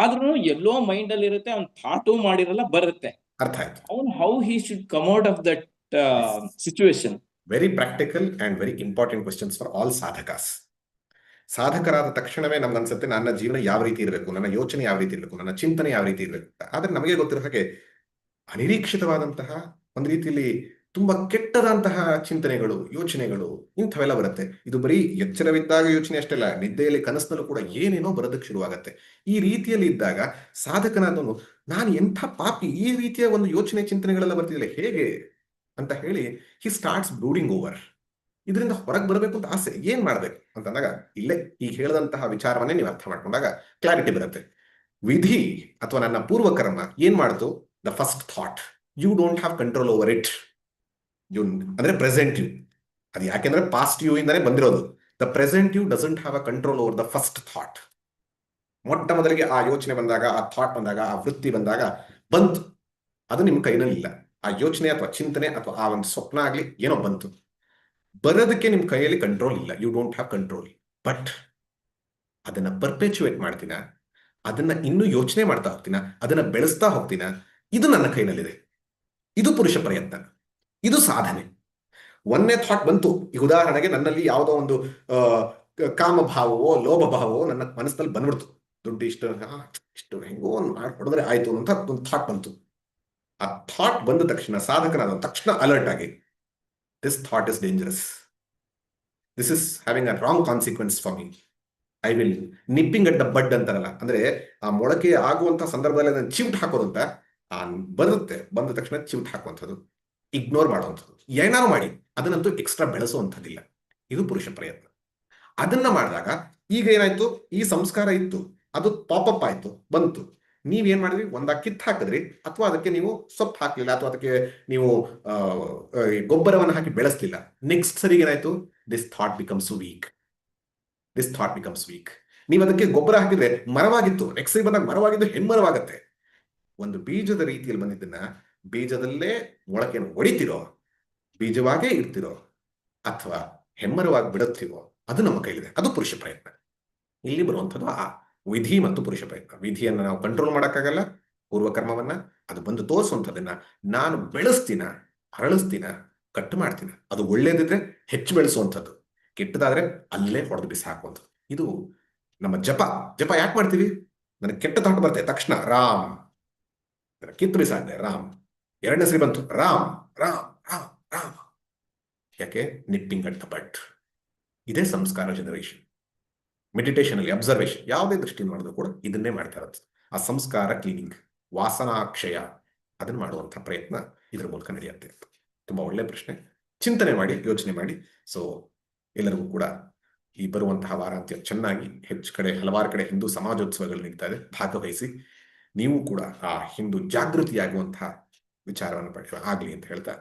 ಆದ್ರೂ ಎಲ್ಲೋ ಮೈಂಡ್ ಅಲ್ಲಿ ಇರುತ್ತೆ, ಅವ್ನ್ ಥಾಟು ಮಾಡಿರಲ್ಲ, ಬರುತ್ತೆ. ಅರ್ಥ ಆಯ್ತು. ಅವ್ನು how he should come out of that situation. Very practical and very important questions for all ಸಾಧಕಾಸ್. ಸಾಧಕರಾದ ತಕ್ಷಣವೇ ನಮ್ಗೆ ಅನ್ಸುತ್ತೆ ನನ್ನ ಜೀವನ ಯಾವ ರೀತಿ ಇರಬೇಕು, ನನ್ನ ಯೋಚನೆ ಯಾವ ರೀತಿ ಇರಬೇಕು, ನನ್ನ ಚಿಂತನೆ ಯಾವ ರೀತಿ ಇರಬೇಕು. ಆದ್ರೆ ನಮಗೆ ಗೊತ್ತಿರೋ ಹಾಗೆ ಅನಿರೀಕ್ಷಿತವಾದಂತಹ ಒಂದು ರೀತಿಯಲ್ಲಿ ತುಂಬಾ ಕೆಟ್ಟದಂತಹ ಚಿಂತನೆಗಳು, ಯೋಚನೆಗಳು ಇಂಥವೆಲ್ಲ ಬರುತ್ತೆ. ಇದು ಬರೀ ಎಚ್ಚರವಿದ್ದಾಗ ಯೋಚನೆ ಅಷ್ಟೇ ಅಲ್ಲ, ನಿದ್ದೆಯಲ್ಲಿ ಕನಸಿನಲ್ಲೂ ಕೂಡ ಏನೇನೋ ಬರೋದಕ್ಕೆ ಶುರುವಾಗತ್ತೆ. ಈ ರೀತಿಯಲ್ಲಿ ಇದ್ದಾಗ ಸಾಧಕನಾದವನು ನಾನು ಎಂಥ ಪಾಪಿ, ಈ ರೀತಿಯ ಒಂದು ಯೋಚನೆ ಚಿಂತನೆಗಳೆಲ್ಲ ಬರ್ತಿದ್ದಿಲ್ಲ ಹೇಗೆ ಅಂತ ಹೇಳಿ ಹಿ ಸ್ಟಾರ್ಟ್ಸ್ ಬ್ರೂಡಿಂಗ್ ಓವರ್. ಇದರಿಂದ ಹೊರಗೆ ಬರಬೇಕು ಅಂತ ಆಸೆ, ಏನ್ ಮಾಡ್ಬೇಕು ಅಂತಂದಾಗ ಇಲ್ಲೇ ಈಗ ಹೇಳಿದಂತಹ ವಿಚಾರವನ್ನೇ ನೀವು ಅರ್ಥ ಮಾಡ್ಕೊಂಡಾಗ ಕ್ಲಾರಿಟಿ ಬರುತ್ತೆ. ವಿಧಿ ಅಥವಾ ನನ್ನ ಪೂರ್ವಕರ್ಮ ಏನ್ ಮಾಡ್ತು, the first thought you don't have control over it. You ಅಂದ್ರೆ ಪ್ರೆಸೆಂಟ್ ಯು, ಅದು ಯಾಕೆಂದ್ರೆ ಪಾಸ್ಟ್ ಯು ಇಂದಾನೆ ಬಂದಿರೋದು. The present you doesn't have a control over the first thought. ಮೊಟ್ಟ ಮೊದಲಿಗೆ ಆ ಯೋಚನೆ ಬಂದಾಗ, ಆ ಥಾಟ್ ಬಂದಾಗ, ಆ ವೃತ್ತಿ ಬಂದಾಗ ಬಂತು, ಅದು ನಿಮ್ಮ ಕೈನಲ್ಲಿ ಇಲ್ಲ. ಆ ಯೋಚನೆ ಅಥವಾ ಚಿಂತನೆ ಅಥವಾ ಆ ಒಂದು ಸ್ವಪ್ನ ಆಗ್ಲಿ ಏನೋ ಬಂತು, ಬರೋದಕ್ಕೆ ನಿಮ್ಮ ಕೈಯಲ್ಲಿ ಕಂಟ್ರೋಲ್ ಇಲ್ಲ. You don't have control. But ಅದನ್ನ ಪರ್ಪೆಚುವೇಟ್ ಮಾಡ್ತೀನ, ಅದನ್ನ ಇನ್ನೂ ಯೋಚನೆ ಮಾಡ್ತಾ ಹೋಗ್ತೀನ, ಅದನ್ನ ಬೆಳೆಸ್ತಾ ಹೋಗ್ತೀನ, ಇದು ನನ್ನ ಕೈನಲ್ಲಿದೆ. ಇದು ಪುರುಷ ಪ್ರಯತ್ನ, ಇದು ಸಾಧನೆ. ಒಂದೇ ಥಾಟ್ ಬಂತು, ಈಗ ಉದಾಹರಣೆಗೆ ನನ್ನಲ್ಲಿ ಯಾವುದೋ ಒಂದು ಕಾಮಭಾವವೋ ಲೋಭಭಾವವೋ ನನ್ನ ಮನಸ್ಸಿನಲ್ಲಿ ಬಂದ್ಬಿಡ್ತು. ದುಡ್ಡು ಇಷ್ಟು ಹೆಂಗೋ ಹೊಡೆದ್ರೆ ಆಯ್ತು ಅಂತ ಒಂದು ಥಾಟ್ ಬಂತು. ಆ ಥಾಟ್ ಬಂದ ತಕ್ಷಣ ಸಾಧಕನಾದ ತಕ್ಷಣ ಅಲರ್ಟ್ ಆಗಿ, this thought is dangerous, this is having a wrong consequence for me, I will nipping at the bud ಅಂತಾರಲ್ಲ, ಅಂದ್ರೆ ಆ ಮೊಳಕೆ ಆಗುವಂತ ಸಂದರ್ಭದಲ್ಲಿ ಅದನ್ನು ಚಿವುಟ್ ಹಾಕೋದಂತ ಬರುತ್ತೆ. ಬಂದ ತಕ್ಷಣ ಚಿವುಟ್ ಹಾಕುವಂಥದ್ದು, ಇಗ್ನೋರ್ ಮಾಡುವಂಥದ್ದು, ಏನಾರು ಮಾಡಿ ಅದನ್ನಂತೂ ಎಕ್ಸ್ಟ್ರಾ ಬೆಳೆಸುವಂಥದ್ದಿಲ್ಲ. ಇದು ಪುರುಷ ಪ್ರಯತ್ನ. ಅದನ್ನ ಮಾಡಿದಾಗ ಈಗ ಏನಾಯ್ತು, ಈ ಸಂಸ್ಕಾರ ಇತ್ತು, ಅದು ಪಾಪಪ್ ಆಯ್ತು, ಬಂತು. ನೀವೇನ್ ಮಾಡಿದ್ರಿ, ಒಂದ ಕಿತ್ತು ಹಾಕಿದ್ರಿ, ಅಥವಾ ಅದಕ್ಕೆ ನೀವು ಸೊಪ್ಪು ಹಾಕ್ಲಿಲ್ಲ, ಅಥವಾ ಅದಕ್ಕೆ ನೀವು ಗೊಬ್ಬರವನ್ನು ಹಾಕಿ ಬೆಳೆಸ್ಲಿಲ್ಲ. ನೆಕ್ಸ್ಟ್ ಸರಿಗೆ ಏನಾಯ್ತು, this thought becomes weak. This thought becomes weak. ನೀವು ಅದಕ್ಕೆ ಗೊಬ್ಬರ ಹಾಕಿದ್ರೆ ಮರವಾಗಿತ್ತು, ನೆಕ್ಸ್ಟ್ ಸರಿ ಬಂದಾಗ ಮರವಾಗಿದ್ದು ಹೆಣ್ಮರವಾಗತ್ತೆ. ಒಂದು ಬೀಜದ ರೀತಿಯಲ್ಲಿ ಬಂದಿದ್ದನ್ನ ಬೀಜದಲ್ಲೇ ಮೊಳಕೆಯನ್ನು ಹೊಡಿತಿರೋ, ಬೀಜವಾಗೇ ಇರ್ತಿರೋ, ಅಥವಾ ಹೆಮ್ಮರವಾಗಿ ಬಿಡುತ್ತೀವೋ, ಅದು ನಮ್ಮ ಕೈಲಿದೆ. ಅದು ಪುರುಷ ಪ್ರಯತ್ನ. ಇಲ್ಲಿ ಬರುವಂಥದ್ದು ಆ ವಿಧಿ ಮತ್ತು ಪುರುಷ ಪ್ರಯತ್ನ. ವಿಧಿಯನ್ನು ನಾವು ಕಂಟ್ರೋಲ್ ಮಾಡೋಕ್ಕಾಗಲ್ಲ, ಪೂರ್ವಕರ್ಮವನ್ನ ಅದು ಬಂದು ತೋರಿಸುವಂಥದ್ದನ್ನ ನಾನು ಬೆಳೆಸ್ತೀನ, ಹರಳಿಸ್ತೀನ, ಕಟ್ಟು ಮಾಡ್ತೀನ. ಅದು ಒಳ್ಳೇದಿದ್ರೆ ಹೆಚ್ಚು ಬೆಳೆಸುವಂಥದ್ದು, ಕೆಟ್ಟದಾದ್ರೆ ಅಲ್ಲೇ ಹೊಡೆದು ಬಿಸಿ ಹಾಕುವಂಥದ್ದು. ಇದು ನಮ್ಮ ಜಪ. ಜಪ ಯಾಕೆ ಮಾಡ್ತೀವಿ, ನನಗೆ ಕೆಟ್ಟ ಥಾಟ್ ಬರ್ತದೆ ತಕ್ಷಣ ರಾಮ್, ಕಿತ್ತು ಬಿಸಾಕ್ದೆ ರಾಮ್, ಎರಡನೇ ಸರಿ ಬಂತು ರಾಮ್ ರಾಮ್ ರಾಮ್ ರಾಮ್. ಯಾಕೆ, ನಿಪ್ಪಿಂಗ್ ಅಟ್ ದ ಬಟ್. ಇದೇ ಸಂಸ್ಕಾರ ಜನರೇಷನ್. ಮೆಡಿಟೇಷನ್ ಅಲ್ಲಿ ಅಬ್ಸರ್ವೇಷನ್, ಯಾವುದೇ ದೃಷ್ಟಿ ಮಾಡಿದ್ರು ಕೂಡ ಇದನ್ನೇ ಮಾಡ್ತಾ ಇರುತ್ತೆ. ಆ ಸಂಸ್ಕಾರ ಕ್ಲೀನಿಂಗ್, ವಾಸನಾಕ್ಷಯ, ಅದನ್ನ ಮಾಡುವಂತಹ ಪ್ರಯತ್ನ ಇದರ ಮೂಲಕ ನಡೆಯುತ್ತೆ. ತುಂಬಾ ಒಳ್ಳೆ ಪ್ರಶ್ನೆ. ಚಿಂತನೆ ಮಾಡಿ, ಯೋಚನೆ ಮಾಡಿ. ಸೊ ಎಲ್ಲರಿಗೂ ಕೂಡ ಈ ಬರುವಂತಹ ವಾರಾಂತ್ಯ ಚೆನ್ನಾಗಿ ಹೆಚ್ಚು ಕಡೆ ಹಲವಾರು ಕಡೆ ಹಿಂದೂ ಸಮಾಜೋತ್ಸವಗಳು ನಡೀತಾ ಇದೆ, ಭಾಗವಹಿಸಿ ನೀವು ಕೂಡ ಆ ಹಿಂದೂ ಜಾಗೃತಿಯಾಗುವಂತಹ ವಿಚಾರವನ್ನು ಪಡೆಯುವ ಆಗ್ಲಿ ಅಂತ ಹೇಳ್ತಾ